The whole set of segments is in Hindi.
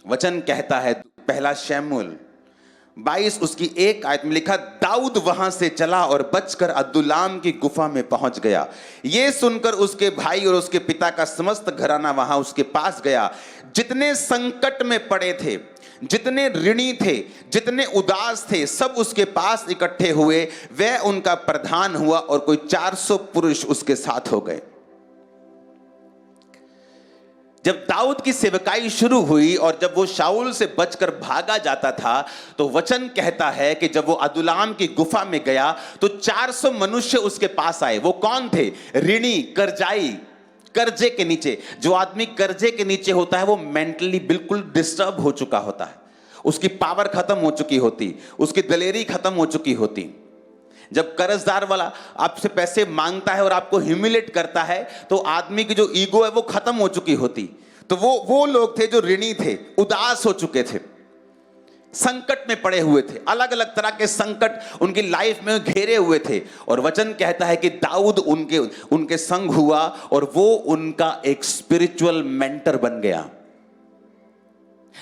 वचन कहता है, पहला शमूएल 22 उसकी 1 आयत में लिखा, दाऊद वहां से चला और बचकर अदुल्लाम की गुफा में पहुंच गया। यह सुनकर उसके भाई और उसके पिता का समस्त घराना वहां उसके पास गया। जितने संकट में पड़े थे, जितने ऋणी थे, जितने उदास थे, सब उसके पास इकट्ठे हुए। वह उनका प्रधान हुआ और कोई 400 पुरुष उसके साथ हो गए। जब दाऊद की सेवकाई शुरू हुई और जब वो शाऊल से बचकर भागा जाता था, तो वचन कहता है कि जब वो अदुल्लाम की गुफा में गया तो 400 मनुष्य उसके पास आए। वो कौन थे? ऋणी, कर्जाई, कर्जे के नीचे। जो आदमी कर्जे के नीचे होता है वो मेंटली बिल्कुल डिस्टर्ब हो चुका होता है, उसकी पावर खत्म हो चुकी होती, उसकी दलेरी खत्म हो चुकी होती। जब कर्जदार वाला आपसे पैसे मांगता है और आपको ह्यूमिलेट करता है, तो आदमी की जो ईगो है वो खत्म हो चुकी होती। तो वो लोग थे जो ऋणी थे, उदास हो चुके थे, संकट में पड़े हुए थे, अलग अलग तरह के संकट उनकी लाइफ में घेरे हुए थे। और वचन कहता है कि दाऊद उनके संग हुआ और वो उनका एक स्पिरिचुअल मेंटर बन गया।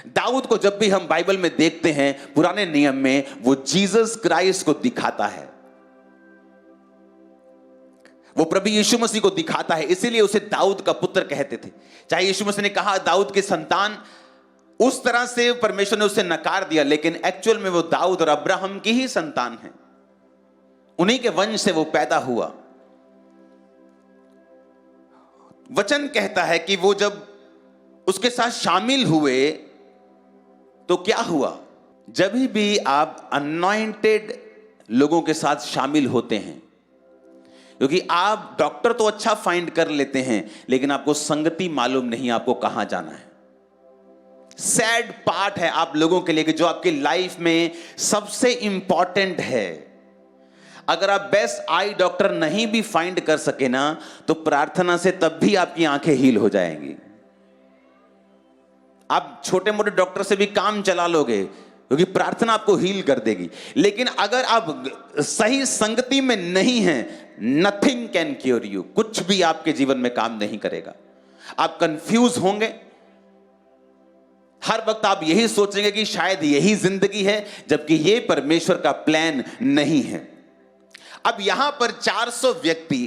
दाऊद को जब भी हम बाइबल में देखते हैं, पुराने नियम में, वो जीसस क्राइस्ट को दिखाता है, वो प्रभु यीशु मसीह को दिखाता है। इसीलिए उसे दाऊद का पुत्र कहते थे। चाहे यीशु मसीह ने कहा दाऊद की संतान, उस तरह से परमेश्वर ने उसे नकार दिया, लेकिन एक्चुअल में वो दाऊद और अब्राहम की ही संतान है, उन्हीं के वंश से वो पैदा हुआ। वचन कहता है कि वो जब उसके साथ शामिल हुए तो क्या हुआ? जब भी आप अनॉइंटेड लोगों के साथ शामिल होते हैं, क्योंकि आप डॉक्टर तो अच्छा फाइंड कर लेते हैं, लेकिन आपको संगति मालूम नहीं आपको कहां जाना है। सैड पार्ट है आप लोगों के लिए कि जो आपकी लाइफ में सबसे इंपॉर्टेंट है, अगर आप बेस्ट आई डॉक्टर नहीं भी फाइंड कर सके ना, तो प्रार्थना से तब भी आपकी आंखें हील हो जाएंगी। आप छोटे मोटे डॉक्टर से भी काम चला लोगे, क्योंकि प्रार्थना आपको हील कर देगी। लेकिन अगर आप सही संगति में नहीं हैं, नथिंग कैन क्योर यू, कुछ भी आपके जीवन में काम नहीं करेगा। आप कंफ्यूज होंगे, हर वक्त आप यही सोचेंगे कि शायद यही जिंदगी है, जबकि यह परमेश्वर का प्लान नहीं है। अब यहां पर 400 व्यक्ति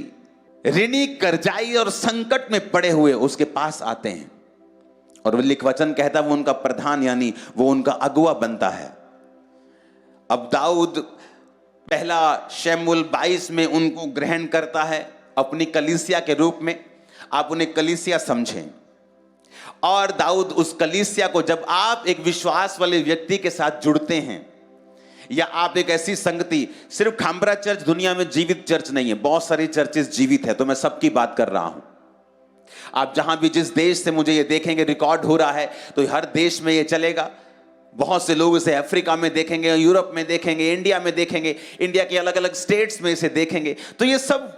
ऋणी, कर्जाई और संकट में पड़े हुए उसके पास आते हैं, और वचन कहता है वो उनका प्रधान, यानी वो उनका अगुवा बनता है। अब दाऊद पहला शमूएल 22 में उनको ग्रहण करता है अपनी कलीसिया के रूप में। आप उन्हें कलीसिया समझें, और दाऊद उस कलीसिया को, जब आप एक विश्वास वाले व्यक्ति के साथ जुड़ते हैं, या आप एक ऐसी संगति, सिर्फ खांबरा चर्च दुनिया में जीवित चर्च नहीं है, बहुत सारी चर्चेस जीवित है, तो मैं सबकी बात कर रहा हूं। आप जहां भी जिस देश से मुझे ये देखेंगे रिकॉर्ड हो रहा है, तो हर देश में ये चलेगा। बहुत से लोग इसे अफ्रीका में देखेंगे, यूरोप में देखेंगे, इंडिया में देखेंगे, इंडिया के अलग अलग स्टेट्स में इसे देखेंगे। तो ये सब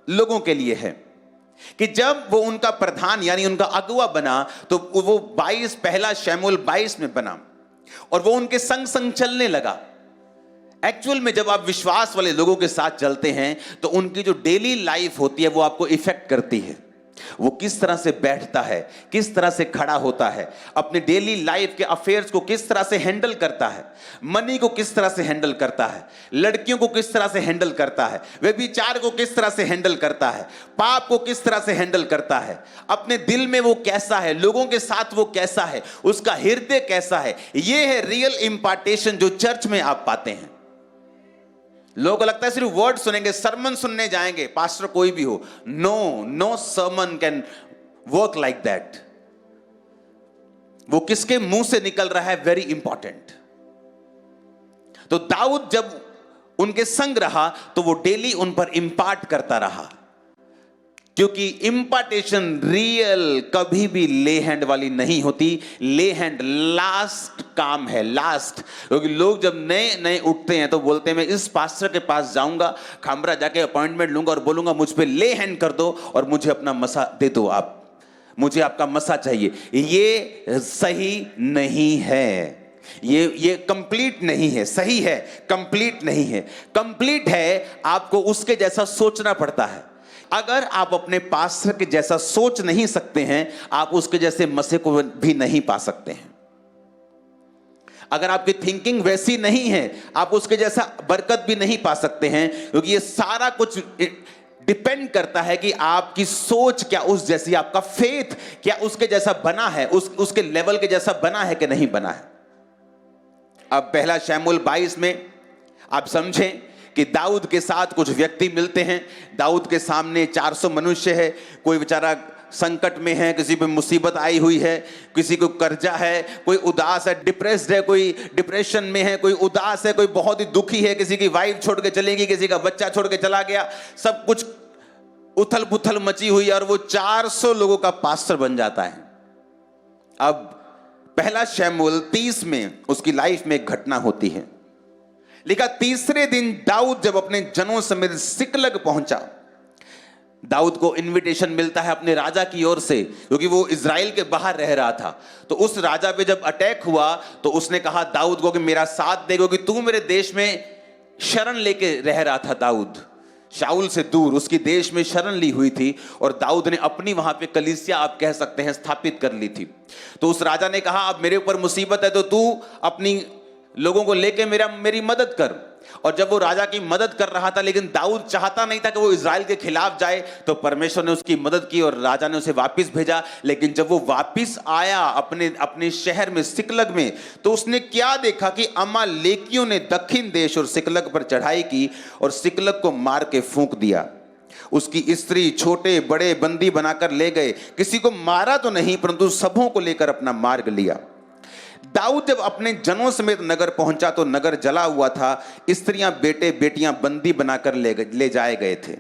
लोगों के लिए है कि जब वो उनका प्रधान यानी उनका अगुवा बना, तो वो 22 पहला शमूएल 22 में बना, और वो उनके संग संग चलने लगा। एक्चुअल में जब आप विश्वास वाले लोगों के साथ चलते हैं, तो उनकी जो डेली लाइफ होती है वो आपको इफेक्ट करती है। वो किस तरह से बैठता है, किस तरह से खड़ा होता है, अपने डेली लाइफ के अफेयर्स को किस तरह से हैंडल करता है, मनी को किस तरह से हैंडल करता है, लड़कियों को किस तरह से हैंडल करता है, व्यभिचार को किस तरह से हैंडल करता है, पाप को किस तरह से हैंडल करता है, अपने दिल में वो कैसा है, लोगों के साथ वो कैसा है, उसका हृदय कैसा है। ये है रियल इंपार्टेशन जो चर्च में आप पाते हैं। लोगों को लगता है सिर्फ वर्ड सुनेंगे, सरमन सुनने जाएंगे, पास्टर कोई भी हो। No sermon can work like that. वो किसके मुंह से निकल रहा है, वेरी इंपॉर्टेंट। तो दाऊद जब उनके संग रहा, तो वो डेली उन पर इंपार्ट करता रहा, क्योंकि इंपार्टेशन रियल कभी भी ले हैंड वाली नहीं होती। ले हैंड लास्ट काम है, लास्ट। क्योंकि लोग जब नए नए उठते हैं तो बोलते हैं मैं इस पास्टर के पास जाऊंगा, खामरा जाके अपॉइंटमेंट लूंगा और बोलूंगा मुझ पे ले हैंड कर दो और मुझे अपना मसा दे दो, आप मुझे आपका मसा चाहिए। ये सही नहीं है, ये कंप्लीट नहीं है। सही है, कंप्लीट नहीं है। कंप्लीट है आपको उसके जैसा सोचना पड़ता है। अगर आप अपने पास्टर के जैसा सोच नहीं सकते हैं, आप उसके जैसे मसे को भी नहीं पा सकते हैं। अगर आपकी थिंकिंग वैसी नहीं है, आप उसके जैसा बरकत भी नहीं पा सकते हैं, क्योंकि ये सारा कुछ डिपेंड करता है कि आपकी सोच क्या उस जैसी, आपका फेथ क्या उसके जैसा बना है, उसके लेवल के जैसा बना है कि नहीं बना है। अब पहला शमूएल 22 में आप समझें कि दाऊद के साथ कुछ व्यक्ति मिलते हैं। दाऊद के सामने 400 मनुष्य है। कोई बेचारा संकट में है, किसी पे मुसीबत आई हुई है, किसी को कर्जा है, कोई उदास है, डिप्रेस्ड है, कोई डिप्रेशन में है, कोई उदास है, कोई बहुत ही दुखी है, किसी की वाइफ छोड़ के चलेगी, किसी का बच्चा छोड़ के चला गया, सब कुछ उथल पुथल मची हुई है, और वो 400 लोगों का पास्टर बन जाता है। अब पहला शमूएल 30 में उसकी लाइफ में एक घटना होती है। लिखा, तीसरे दिन दाऊद जब अपने जनों समेत सिकलग पहुंचा, दाऊद को इनविटेशन मिलता है अपने राजा की ओर से, क्योंकि वो इज़राइल के बाहर रह रहा था। तो उस राजा पे जब अटैक हुआ तो उसने कहा दाऊद को कि मेरा साथ दे, क्योंकि तू मेरे देश में शरण लेके रह रहा था। दाऊद शाऊल से दूर उसकी देश में शरण ली हुई थी, और दाऊद ने अपनी वहां पे कलीसिया आप कह सकते हैं स्थापित कर ली थी। तो उस राजा ने कहा अब मेरे ऊपर मुसीबत है, तो तू अपनी लोगों को लेके मेरी मदद कर। और जब वो राजा की मदद कर रहा था, लेकिन दाऊद चाहता नहीं था कि वो इज़राइल के खिलाफ जाए, तो परमेश्वर ने उसकी मदद की और राजा ने उसे वापस भेजा। लेकिन जब वो वापस आया अपने शहर में सिकलग में, तो उसने क्या देखा कि अमालेकियों ने दक्षिण देश और सिकलग पर चढ़ाई की और सिकलग को मार के फूंक दिया। उसकी स्त्री छोटे बड़े बंदी बनाकर ले गए। किसी को मारा तो नहीं, परंतु सबों को लेकर अपना मार्ग लिया। दाऊद जब अपने जनों समेत नगर पहुंचा तो नगर जला हुआ था। स्त्रियां बेटे बेटियां बंदी बनाकर ले जाए गए थे।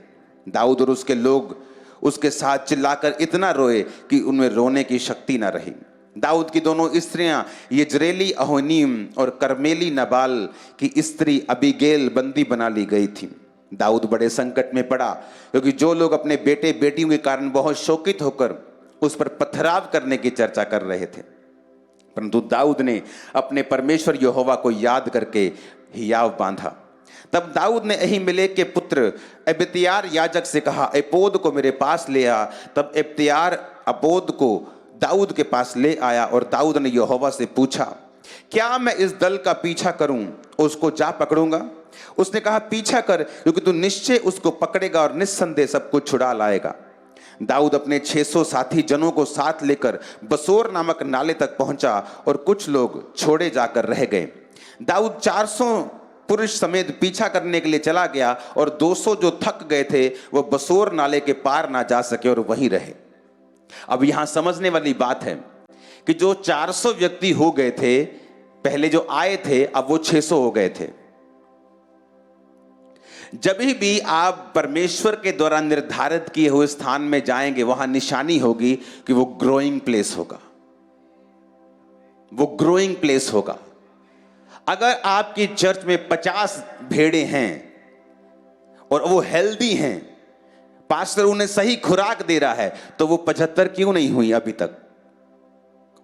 दाऊद और उसके लोग उसके साथ चिल्लाकर इतना रोए कि उनमें रोने की शक्ति न रही। दाऊद की दोनों स्त्रियां यजरेली अहोनीम और कर्मेली नबाल की स्त्री अबीगेल बंदी बना ली गई थी। दाऊद बड़े संकट में पड़ा, क्योंकि जो लोग अपने बेटे बेटियों के कारण बहुत शोकित होकर उस पर पथराव करने की चर्चा कर रहे थे। परंतु दाऊद ने अपने परमेश्वर यहोवा को याद करके हियाव बांधा। तब दाऊद ने अहीमेलेक के पुत्र अबित्यार याजक से कहा, एपोद को मेरे पास ले आ। तब अबित्यार अपोद को दाऊद के पास ले आया, और दाऊद ने यहोवा से पूछा, क्या मैं इस दल का पीछा करूं, उसको जा पकड़ूंगा? उसने कहा, पीछा कर, क्योंकि तू निश्चय उसको पकड़ेगा और निस्संदेह सब कुछ छुड़ा लाएगा। दाऊद अपने 600 साथी जनों को साथ लेकर बसोर नामक नाले तक पहुंचा, और कुछ लोग छोड़े जाकर रह गए। दाऊद 400 पुरुष समेत पीछा करने के लिए चला गया, और 200 जो थक गए थे वो बसोर नाले के पार ना जा सके और वहीं रहे। अब यहां समझने वाली बात है कि जो 400 व्यक्ति हो गए थे पहले जो आए थे, अब वो 600 हो गए थे। जब भी आप परमेश्वर के द्वारा निर्धारित किए हुए स्थान में जाएंगे, वहां निशानी होगी कि वो ग्रोइंग प्लेस होगा, वो ग्रोइंग प्लेस होगा। अगर आपकी चर्च में 50 भेड़ें हैं और वो हेल्दी हैं, पास्टर उन्हें सही खुराक दे रहा है, तो वो 75 क्यों नहीं हुई अभी तक?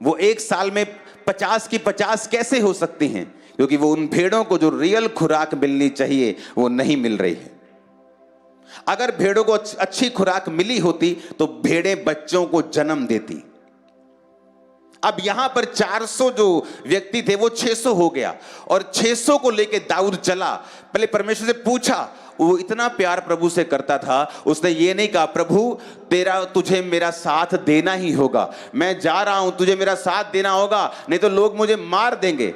वो एक साल में 50 की 50 कैसे हो सकती हैं? क्योंकि वो उन भेड़ों को जो रियल खुराक मिलनी चाहिए वो नहीं मिल रही है। अगर भेड़ों को अच्छी खुराक मिली होती तो भेड़ें बच्चों को जन्म देती। अब यहां पर 400 जो व्यक्ति थे वो 600 हो गया, और 600 को लेके दाऊद चला। पहले परमेश्वर से पूछा, वो इतना प्यार प्रभु से करता था, उसने ये नहीं कहा प्रभु तुझे मेरा साथ देना ही होगा, मैं जा रहा हूं, तुझे मेरा साथ देना होगा, नहीं तो लोग मुझे मार देंगे।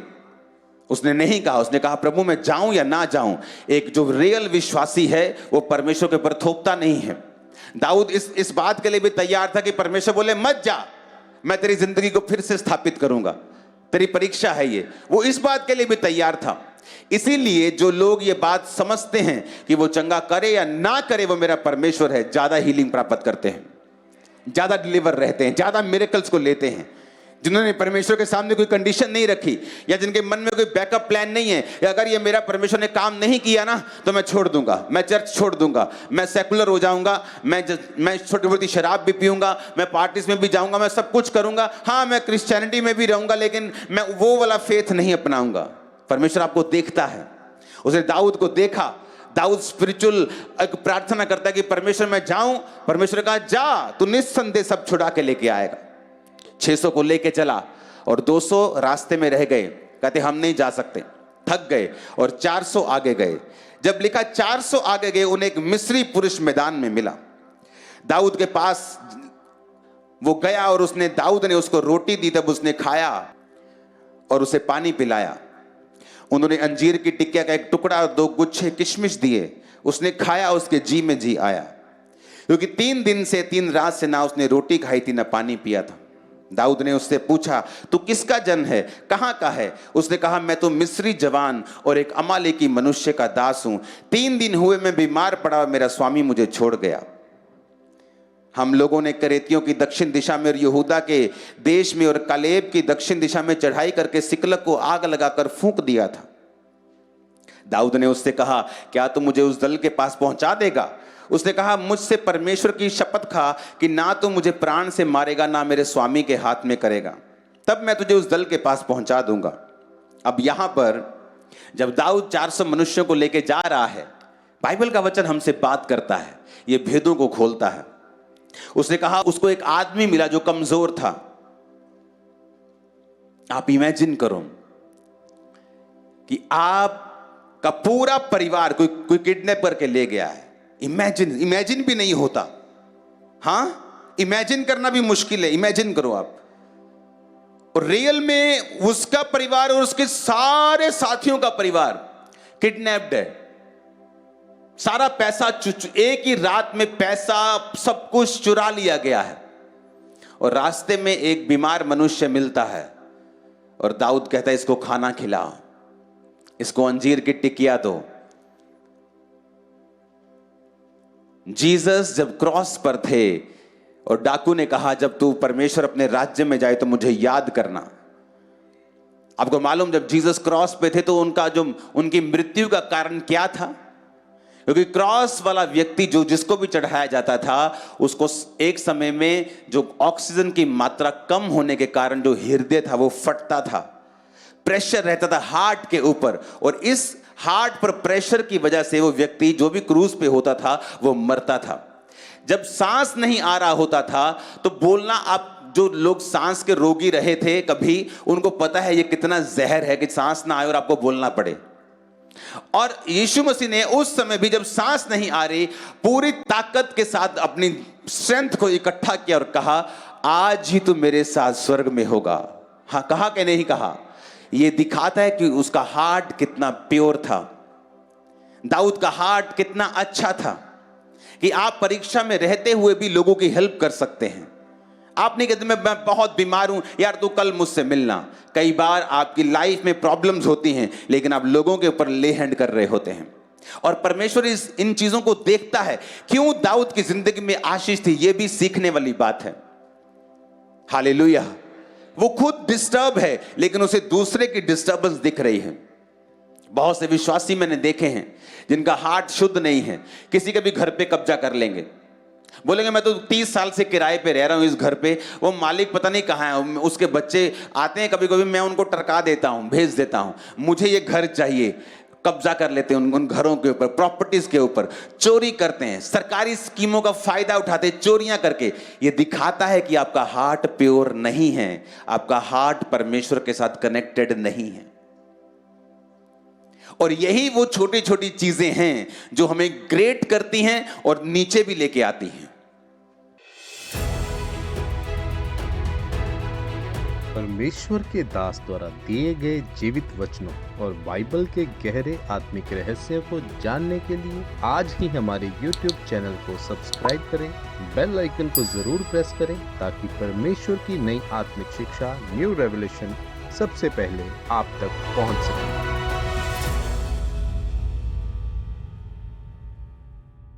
उसने नहीं कहा, उसने कहा प्रभु मैं जाऊं या ना जाऊं। एक जो रियल विश्वासी है वो परमेश्वर के ऊपर थोपता नहीं है। दाऊद इस बात के लिए भी तैयार था कि परमेश्वर बोले मत जा, मैं तेरी जिंदगी को फिर से स्थापित करूंगा, तेरी परीक्षा है ये, वो इस बात के लिए भी तैयार था। इसीलिए जो लोग ये बात समझते हैं कि वो चंगा करे या ना करे वो मेरा परमेश्वर है, ज्यादा हीलिंग प्राप्त करते हैं, ज्यादा डिलीवर रहते हैं, ज्यादा मिरेकल्स को लेते हैं। जिन्होंने परमेश्वर के सामने कोई कंडीशन नहीं रखी, या जिनके मन में कोई बैकअप प्लान नहीं है, या अगर ये मेरा परमेश्वर ने काम नहीं किया ना तो मैं छोड़ दूंगा, मैं चर्च छोड़ दूंगा, मैं सेकुलर हो जाऊंगा, मैं छोटी मोटी शराब भी पीऊंगा, मैं पार्टीज में भी जाऊंगा, मैं सब कुछ करूंगा, हाँ मैं क्रिश्चियनिटी में भी रहूंगा, लेकिन मैं वो वाला फेथ नहीं अपनाऊंगा। परमेश्वर आपको देखता है, उसने दाऊद को देखा। दाऊद स्पिरिचुअल एक प्रार्थना करता है कि परमेश्वर मैं जाऊं, परमेश्वर कहा जा, तू निस्संदेह सब छुड़ा के लेके आएगा। 600 को लेके चला और 200 रास्ते में रह गए। कहते हम नहीं जा सकते, थक गए और 400 आगे गए। जब लिखा 400 आगे गए, उन्हें एक मिस्री पुरुष मैदान में मिला। दाऊद के पास वो गया और दाऊद ने उसको रोटी दी, तब उसने खाया और उसे पानी पिलाया। उन्होंने अंजीर की टिक्किया का एक टुकड़ा और 2 गुच्छे किशमिश दिए। उसने खाया, उसके जी में जी आया, क्योंकि 3 दिन से 3 रात से ना उसने रोटी खाई थी ना पानी पिया था। दाऊद ने उससे पूछा, तू किसका जन है, कहाँ का है? उसने कहा, मैं तो मिस्री जवान और एक अमालेकी मनुष्य का दास हूं। 3 दिन हुए मैं बीमार पड़ा और मेरा स्वामी मुझे छोड़ गया। हम लोगों ने करेतियों की दक्षिण दिशा में और यहूदा के देश में और कालेब की दक्षिण दिशा में चढ़ाई करके सिकलग को आग लगाकर फूंक दिया था। दाऊद ने उससे कहा, क्या तू मुझे उस दल के पास पहुंचा देगा? उसने कहा, मुझसे परमेश्वर की शपथ खा कि ना तो मुझे प्राण से मारेगा ना मेरे स्वामी के हाथ में करेगा, तब मैं तुझे उस दल के पास पहुंचा दूंगा। अब यहां पर जब दाऊद 400 मनुष्यों को लेकर जा रहा है, बाइबल का वचन हमसे बात करता है, ये भेदों को खोलता है। उसने कहा, उसको एक आदमी मिला जो कमजोर था। आप इमेजिन करो कि आपका पूरा परिवार कोई किडनैप करके ले गया है। इमेजिन भी नहीं होता। हां, इमेजिन करना भी मुश्किल है। इमेजिन करो आप, और रियल में उसका परिवार और उसके सारे साथियों का परिवार किडनैप्ड है। सारा पैसा एक ही रात में पैसा सब कुछ चुरा लिया गया है। और रास्ते में एक बीमार मनुष्य मिलता है और दाऊद कहता है, इसको खाना खिलाओ, इसको अंजीर की टिकिया दो। जीसस जब क्रॉस पर थे और डाकू ने कहा, जब तू परमेश्वर अपने राज्य में जाए तो मुझे याद करना। आपको मालूम, जब जीसस क्रॉस पे थे तो उनकी मृत्यु का कारण क्या था? क्योंकि क्रॉस वाला व्यक्ति जिसको भी चढ़ाया जाता था, उसको एक समय में जो ऑक्सीजन की मात्रा कम होने के कारण जो हृदय था वो फटता था, प्रेशर रहता था हार्ट के ऊपर, और इस हार्ट पर प्रेशर की वजह से वो व्यक्ति जो भी क्रूज पे होता था वो मरता था। जब सांस नहीं आ रहा होता था तो बोलना, आप जो लोग सांस के रोगी रहे थे कभी, उनको पता है ये कितना जहर है कि सांस ना आए और आपको बोलना पड़े। और यीशु मसीह ने उस समय भी जब सांस नहीं आ रही, पूरी ताकत के साथ अपनी स्ट्रेंथ को इकट्ठा किया और कहा, आज ही तू मेरे साथ स्वर्ग में होगा। हाँ, कहा कि नहीं कहा? यह दिखाता है कि उसका हार्ट कितना प्योर था, दाऊद का हार्ट कितना अच्छा था कि आप परीक्षा में रहते हुए भी लोगों की हेल्प कर सकते हैं। आप नहीं कहते मैं बहुत बीमार हूं यार, तू कल मुझसे मिलना। कई बार आपकी लाइफ में प्रॉब्लम्स होती हैं, लेकिन आप लोगों के ऊपर ले हैंड कर रहे होते हैं, और परमेश्वर इन चीजों को देखता है। क्यों दाऊद की जिंदगी में आशीष थी, यह भी सीखने वाली बात है। हालेलुया। वो खुद डिस्टर्ब है, लेकिन उसे दूसरे की डिस्टर्बेंस दिख रही है। बहुत से विश्वासी मैंने देखे हैं जिनका हार्ट शुद्ध नहीं है, किसी के भी घर पे कब्जा कर लेंगे, बोलेंगे मैं तो 30 साल से किराए पे रह रहा हूं इस घर पे, वो मालिक पता नहीं कहां है, उसके बच्चे आते हैं कभी कभी, मैं उनको टरका देता हूं, भेज देता हूं, मुझे ये घर चाहिए। कब्जा कर लेते हैं उन घरों के ऊपर, प्रॉपर्टीज के ऊपर, चोरी करते हैं, सरकारी स्कीमों का फायदा उठाते हैं चोरियां करके। ये दिखाता है कि आपका हार्ट प्योर नहीं है, आपका हार्ट परमेश्वर के साथ कनेक्टेड नहीं है। और यही वो छोटी छोटी चीजें हैं जो हमें ग्रेट करती हैं और नीचे भी लेके आती हैं। परमेश्वर के दास द्वारा दिए गए जीवित वचनों और बाइबल के गहरे आत्मिक रहस्यों को जानने के लिए आज ही हमारे YouTube चैनल को सब्सक्राइब करें, बेल आइकन को जरूर प्रेस करें, ताकि परमेश्वर की नई आत्मिक शिक्षा, न्यू रेवलेशन सबसे पहले आप तक पहुंच सके।